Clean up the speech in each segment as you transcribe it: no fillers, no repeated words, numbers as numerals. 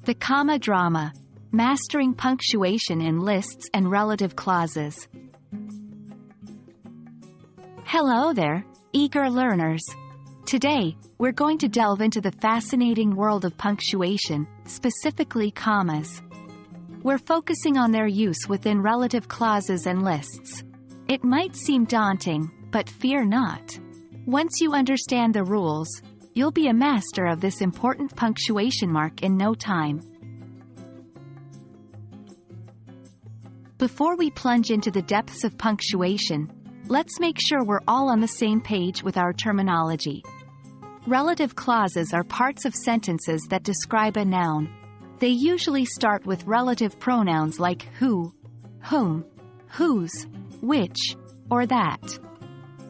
The comma drama. Mastering punctuation in lists and relative clauses. Hello there, eager learners. Today, we're going to delve into the fascinating world of punctuation, specifically commas. We're focusing on their use within relative clauses and lists. It might seem daunting, but fear not. Once you understand the rules, you'll be a master of this important punctuation mark in no time. Before we plunge into the depths of punctuation, let's make sure we're all on the same page with our terminology. Relative clauses are parts of sentences that describe a noun. They usually start with relative pronouns like who, whom, whose, which, or that.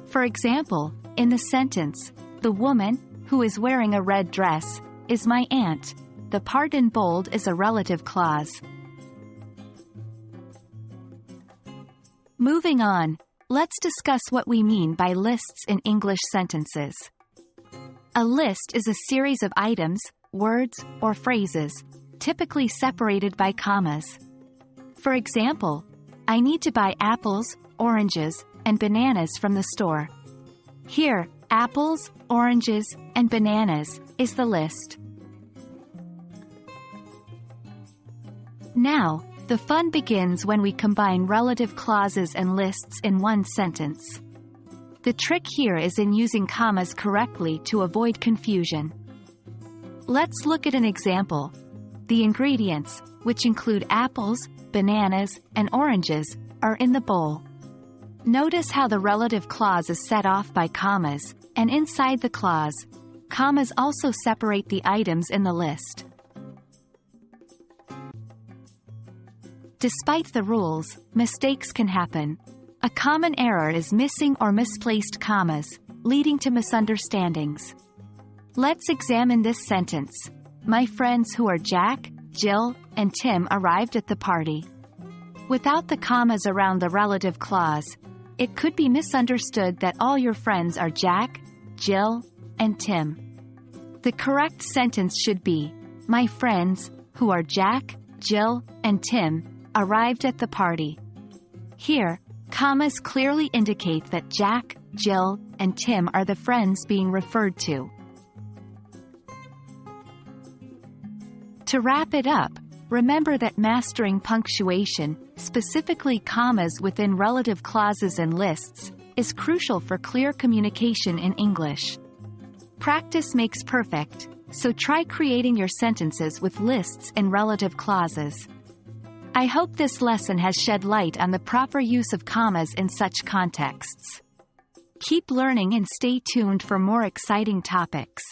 For example, in the sentence, "The woman, who is wearing a red dress, is my aunt," the part in bold is a relative clause. Moving on, let's discuss what we mean by lists in English sentences. A list is a series of items, words, or phrases, typically separated by commas. For example, I need to buy apples, oranges, and bananas from the store. Here, apples, oranges, and bananas is the list. Now, the fun begins when we combine relative clauses and lists in one sentence. The trick here is in using commas correctly to avoid confusion. Let's look at an example. The ingredients, which include apples, bananas, and oranges, are in the bowl. Notice how the relative clause is set off by commas, and inside the clause, commas also separate the items in the list. Despite the rules, mistakes can happen. A common error is missing or misplaced commas, leading to misunderstandings. Let's examine this sentence. My friends who are Jack, Jill, and Tim arrived at the party. Without the commas around the relative clause, it could be misunderstood that all your friends are Jack, Jill, and Tim. The correct sentence should be, my friends, who are Jack, Jill, and Tim, arrived at the party. Here, commas clearly indicate that Jack, Jill, and Tim are the friends being referred to. To wrap it up, remember that mastering punctuation, specifically commas within relative clauses and lists, is crucial for clear communication in English. Practice makes perfect, so try creating your sentences with lists and relative clauses. I hope this lesson has shed light on the proper use of commas in such contexts. Keep learning and stay tuned for more exciting topics.